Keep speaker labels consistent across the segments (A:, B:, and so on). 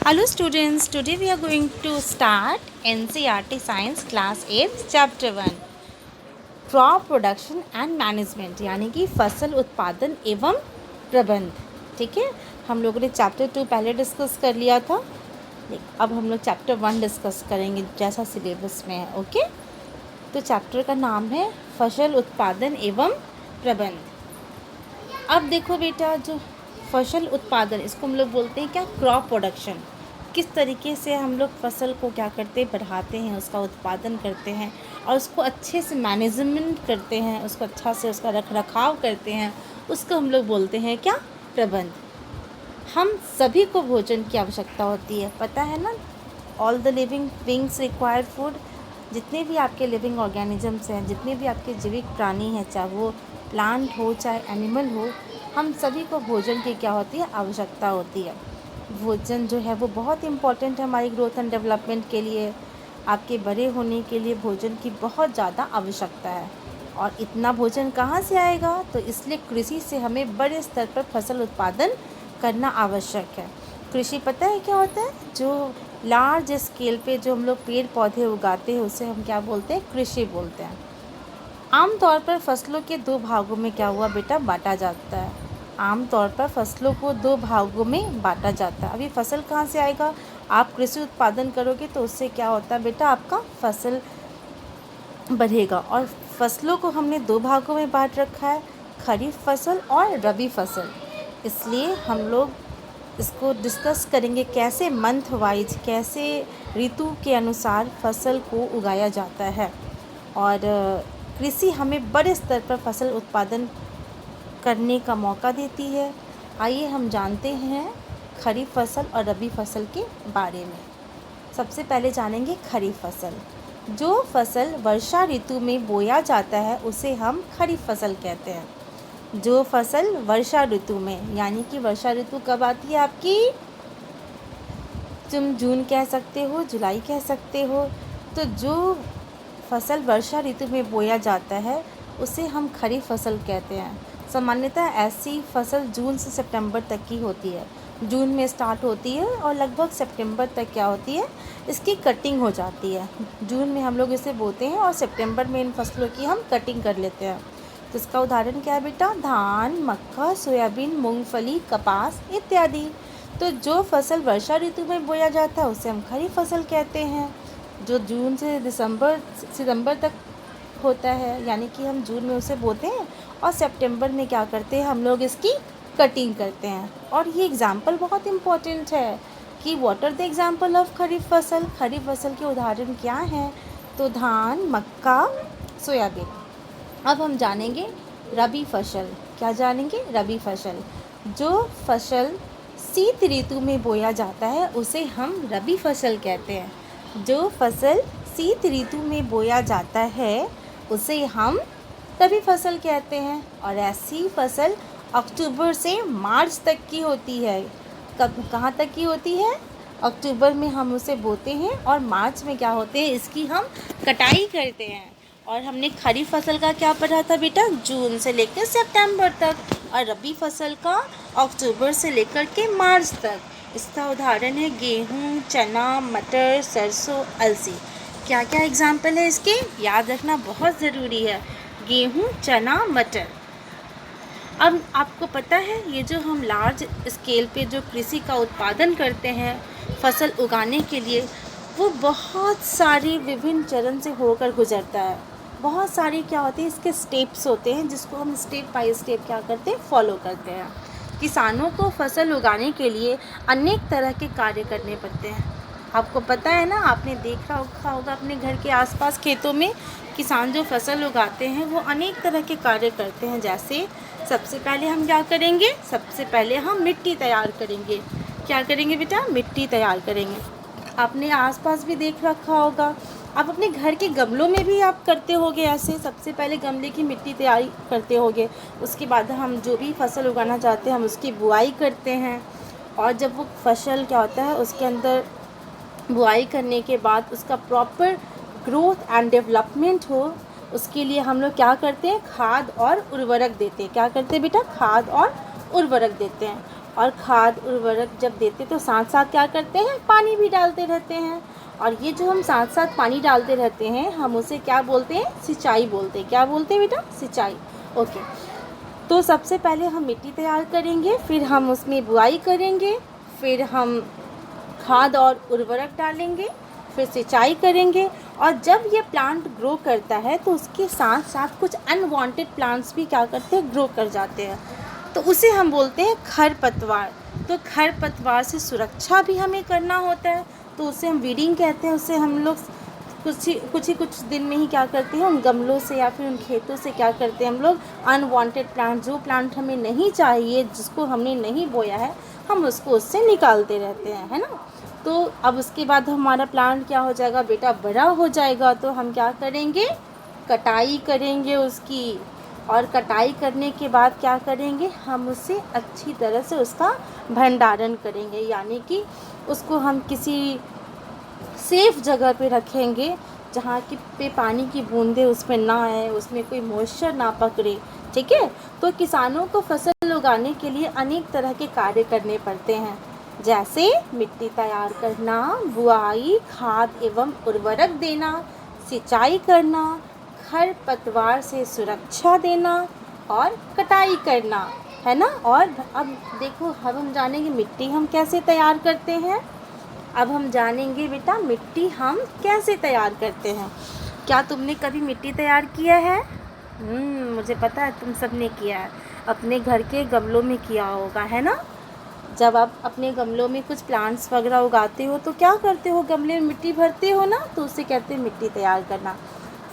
A: Hello students, today we are going to start NCERT Science Class 8 Chapter 1 crop production and management यानी कि फसल उत्पादन एवं प्रबंध। ठीक है, हम लोगों ने चैप्टर 2 पहले डिस्कस कर लिया था। अब हम लोग चैप्टर 1 डिस्कस करेंगे जैसा सिलेबस में है। ओके, तो चैप्टर का नाम है फसल उत्पादन एवं प्रबंध। अब देखो बेटा, जो फसल उत्पादन इसको हम लोग बोलते हैं क्या, क्रॉप प्रोडक्शन। किस तरीके से हम लोग फसल को क्या करते हैं, बढ़ाते हैं, उसका उत्पादन करते हैं और उसको अच्छे से मैनेजमेंट करते हैं, उसको अच्छा से उसका रख रखाव करते हैं, उसको हम लोग बोलते हैं क्या, प्रबंध। हम सभी को भोजन की आवश्यकता होती है, पता है ना। All the living beings require food. जितने भी आपके लिविंग ऑर्गेनिजम्स हैं, जितने भी आपके जीवित प्राणी हैं, चाहे वो प्लांट हो चाहे एनिमल हो, हम सभी को भोजन की क्या होती है, आवश्यकता होती है। भोजन जो है वो बहुत इम्पॉर्टेंट है हमारी ग्रोथ एंड डेवलपमेंट के लिए। आपके बड़े होने के लिए भोजन की बहुत ज़्यादा आवश्यकता है। और इतना भोजन कहाँ से आएगा, तो इसलिए कृषि से हमें बड़े स्तर पर फसल उत्पादन करना आवश्यक है। कृषि पता है क्या होता है, जो लार्ज स्केल पे जो हम लोग पेड़ पौधे उगाते हैं उसे हम क्या बोलते हैं, कृषि बोलते हैं। आमतौर पर फसलों के दो भागों में क्या हुआ बेटा, बांटा जाता है। आमतौर पर फसलों को दो भागों में बांटा जाता है। अभी फसल कहाँ से आएगा, आप कृषि उत्पादन करोगे तो उससे क्या होता है बेटा, आपका फसल बढ़ेगा। और फसलों को हमने दो भागों में बांट रखा है, खरीफ फसल और रबी फसल। इसलिए हम लोग इसको डिस्कस करेंगे कैसे मंथ वाइज, कैसे ऋतु के अनुसार फसल को उगाया जाता है। और कृषि हमें बड़े स्तर पर फसल उत्पादन करने का मौका देती है। आइए हम जानते हैं खरीफ फसल और रबी फसल के बारे में। सबसे पहले जानेंगे खरीफ फसल। जो फसल वर्षा ऋतु में बोया जाता है उसे हम खरीफ फसल कहते हैं। जो फसल वर्षा ऋतु में, यानी कि वर्षा ऋतु कब आती है आपकी, तुम जून कह सकते हो, जुलाई कह सकते हो। तो जो फसल वर्षा ऋतु में बोया जाता है उसे हम खरीफ फसल कहते हैं। सामान्यतः ऐसी फसल जून से सितंबर तक की होती है। जून में स्टार्ट होती है और लगभग सितंबर तक क्या होती है, इसकी कटिंग हो जाती है। जून में हम लोग इसे बोते हैं और सितंबर में इन फसलों की हम कटिंग कर लेते हैं। तो इसका उदाहरण क्या है बेटा, धान, मक्का, सोयाबीन, मूंगफली, कपास इत्यादि। तो जो फसल वर्षा ऋतु में बोया जाता है उसे हम खरीफ फसल कहते हैं। जो जून से सितंबर तक होता है, यानी कि हम जून में उसे बोते हैं और सितंबर में क्या करते हैं, हम लोग इसकी कटिंग करते हैं। और ये एग्जाम्पल बहुत इम्पोर्टेंट है कि what are the example of kharif फसल। खरीफ फसल के उदाहरण क्या हैं, तो धान, मक्का, सोयाबीन। अब हम जानेंगे रबी फसल। क्या जानेंगे, रबी फसल। जो फसल शीत ऋतु में बोया जाता है उसे हम रबी फसल कहते हैं। जो फसल शीत ऋतु में बोया जाता है उसे हम रबी फसल कहते हैं। और ऐसी फसल अक्टूबर से मार्च तक की होती है। कब, कहाँ तक की होती है, अक्टूबर में हम उसे बोते हैं और मार्च में क्या होते हैं, इसकी हम कटाई करते हैं। और हमने खरीफ फसल का क्या पढ़ा था बेटा, जून से लेकर सितंबर तक, और रबी फसल का अक्टूबर से लेकर के मार्च तक। इसका उदाहरण है गेहूँ, चना, मटर, सरसों, अलसी। क्या क्या एग्जाम्पल है इसके, याद रखना बहुत ज़रूरी है, गेहूँ, चना, मटर। अब आपको पता है ये जो हम लार्ज स्केल पे जो कृषि का उत्पादन करते हैं फसल उगाने के लिए, वो बहुत सारी विभिन्न चरण से होकर गुजरता है। बहुत सारी क्या होती है, इसके स्टेप्स होते हैं जिसको हम स्टेप बाय स्टेप क्या करते हैं, फॉलो करते हैं। किसानों को फसल उगाने के लिए अनेक तरह के कार्य करने पड़ते हैं। आपको पता है ना, आपने देखा होगा अपने घर के आसपास खेतों में किसान जो फसल उगाते हैं वो अनेक तरह के कार्य करते हैं। जैसे सबसे पहले हम क्या करेंगे, सबसे पहले हम मिट्टी तैयार करेंगे। क्या करेंगे बेटा, मिट्टी तैयार करेंगे। आपने आसपास भी देख रखा होगा, आप अपने घर के गमलों में भी आप करते होगे ऐसे। सबसे पहले गमले की मिट्टी तैयारी करते होगे, उसके बाद हम जो भी फसल उगाना चाहते हैं हम उसकी बुआई करते हैं। और जब वो फसल क्या होता है, उसके अंदर बुआई करने के बाद उसका प्रॉपर ग्रोथ एंड डेवलपमेंट हो, उसके लिए हम लोग क्या करते हैं, खाद और उर्वरक देते हैं। क्या करते हैं बेटा, खाद और उर्वरक देते हैं। और खाद उर्वरक जब देते तो साथ साथ क्या करते हैं, पानी भी डालते रहते हैं। और ये जो हम साथ साथ पानी डालते रहते हैं, हम उसे क्या बोलते हैं, सिंचाई बोलते हैं। क्या बोलते हैं बेटा, सिंचाई। ओके, तो सबसे पहले हम मिट्टी तैयार करेंगे, फिर हम उसमें बुआई करेंगे, फिर हम खाद और उर्वरक डालेंगे, फिर सिंचाई करेंगे। और जब ये प्लांट ग्रो करता है तो उसके साथ साथ कुछ अनवांटेड प्लांट्स भी क्या करते हैं, ग्रो कर जाते हैं। तो उसे हम बोलते हैं खरपतवार। तो खरपतवार से सुरक्षा भी हमें करना होता है, तो उसे हम वीडिंग कहते हैं। उसे हम लोग कुछ दिन में ही क्या करते हैं, उन गमलों से या फिर उन खेतों से क्या करते हैं हम लोग, अनवांटेड प्लांट, जो प्लांट हमें नहीं चाहिए, जिसको हमने नहीं बोया है, हम उसको उससे निकालते रहते हैं, है ना। तो अब उसके बाद हमारा प्लांट क्या हो जाएगा बेटा, बड़ा हो जाएगा। तो हम क्या करेंगे, कटाई करेंगे उसकी। और कटाई करने के बाद क्या करेंगे, हम उसे अच्छी तरह से उसका भंडारण करेंगे, यानी कि उसको हम किसी सेफ़ जगह पे रखेंगे, जहाँ की पे पानी की बूंदें उसमें ना आए, उसमें कोई मॉइस्चर ना पकड़े, ठीक है। तो किसानों को फसल उगाने के लिए अनेक तरह के कार्य करने पड़ते हैं, जैसे मिट्टी तैयार करना, बुआई, खाद एवं उर्वरक देना, सिंचाई करना, खरपतवार से सुरक्षा देना और कटाई करना, है ना। और अब देखो, अब हम जानेंगे मिट्टी हम कैसे तैयार करते हैं। अब हम जानेंगे बेटा मिट्टी हम कैसे तैयार करते हैं। क्या तुमने कभी मिट्टी तैयार किया है? मुझे पता है तुम सब ने किया है, अपने घर के गमलों में किया होगा, है ना। जब आप अपने गमलों में कुछ प्लांट्स वगैरह उगाते हो तो क्या करते हो, गमले में मिट्टी भरते हो ना, तो उसे कहते हैं मिट्टी तैयार करना।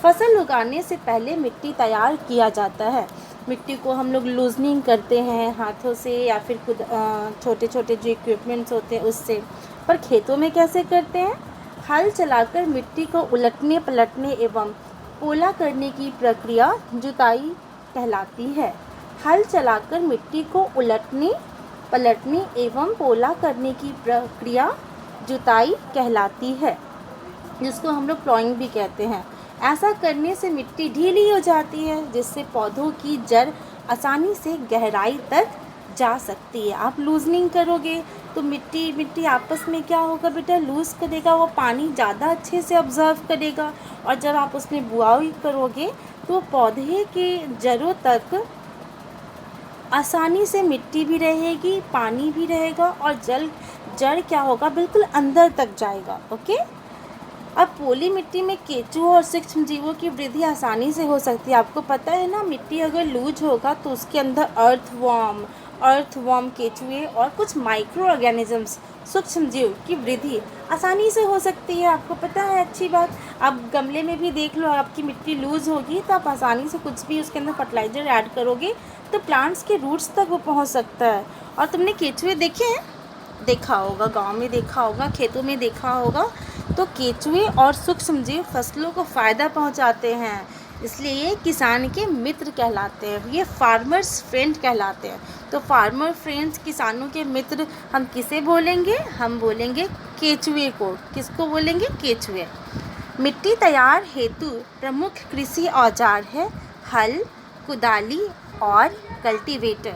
A: फसल उगाने से पहले मिट्टी तैयार किया जाता है। मिट्टी को हम लोग लूजनिंग करते हैं हाथों से या फिर खुद छोटे छोटे जो इक्विपमेंट्स होते हैं उससे। पर खेतों में कैसे करते हैं, हल चलाकर मिट्टी को उलटने पलटने एवं पोला करने की प्रक्रिया जुताई कहलाती है। हल चलाकर मिट्टी को उलटने पलटने एवं पोला करने की प्रक्रिया जुताई कहलाती है, जिसको हम लोग प्लॉइंग भी कहते हैं। ऐसा करने से मिट्टी ढीली हो जाती है, जिससे पौधों की जड़ आसानी से गहराई तक जा सकती है। आप लूजनिंग करोगे तो मिट्टी आपस में क्या होगा बेटा, लूज़ करेगा, वो पानी ज़्यादा अच्छे से ऑब्जर्व करेगा। और जब आप उसमें बुआई करोगे तो पौधे के जड़ों तक आसानी से मिट्टी भी रहेगी, पानी भी रहेगा और जड़ क्या होगा, बिल्कुल अंदर तक जाएगा। ओके। अब पोली मिट्टी में केंचुओं और सूक्ष्म जीवों की वृद्धि आसानी से हो सकती है। आपको पता है ना, मिट्टी अगर लूज होगा तो उसके अंदर अर्थवॉर्म, केंचुए और कुछ माइक्रो ऑर्गेनिजम्स, सूक्ष्म जीव की वृद्धि आसानी से हो सकती है। आपको पता है, अच्छी बात। आप गमले में भी देख लो, आपकी मिट्टी लूज़ होगी तो आप आसानी से कुछ भी उसके अंदर फर्टिलाइज़र ऐड करोगे तो प्लांट्स के रूट्स तक वो पहुंच सकता है। और तुमने केंचुए देखे हैं, देखा होगा, गांव में देखा होगा, खेतों में देखा होगा। तो केंचुए और सूक्ष्म जीव फसलों को फ़ायदा पहुंचाते हैं, इसलिए ये किसान के मित्र कहलाते हैं, ये फार्मर्स फ्रेंड कहलाते हैं। तो फार्मर फ्रेंड्स, किसानों के मित्र हम किसे बोलेंगे, हम बोलेंगे केंचुए को। किसको बोलेंगे, केंचुए। मिट्टी तैयार हेतु प्रमुख कृषि औजार है हल, कुदाली और कल्टीवेटर।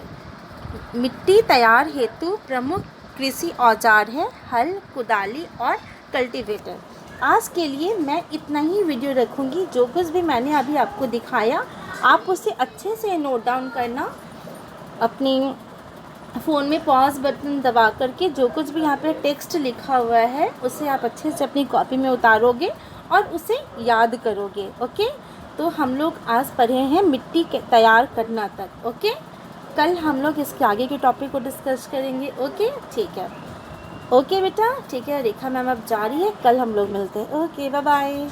A: मिट्टी तैयार हेतु प्रमुख कृषि औजार है हल, कुदाली और कल्टीवेटर। आज के लिए मैं इतना ही वीडियो रखूँगी। जो कुछ भी मैंने अभी आपको दिखाया आप उसे अच्छे से नोट डाउन करना, अपनी फ़ोन में पॉज बटन दबा करके जो कुछ भी यहाँ पे टेक्स्ट लिखा हुआ है उसे आप अच्छे से अपनी कॉपी में उतारोगे और उसे याद करोगे। ओके। तो हम लोग आज पढ़े हैं मिट्टी के तैयार करना तक। ओके। कल हम लोग इसके आगे के टॉपिक को डिस्कस करेंगे। ओके, ठीक है। ओके बेटा, ठीक है। रेखा मैम अब जा रही है, कल हम लोग मिलते हैं। Okay, bye bye.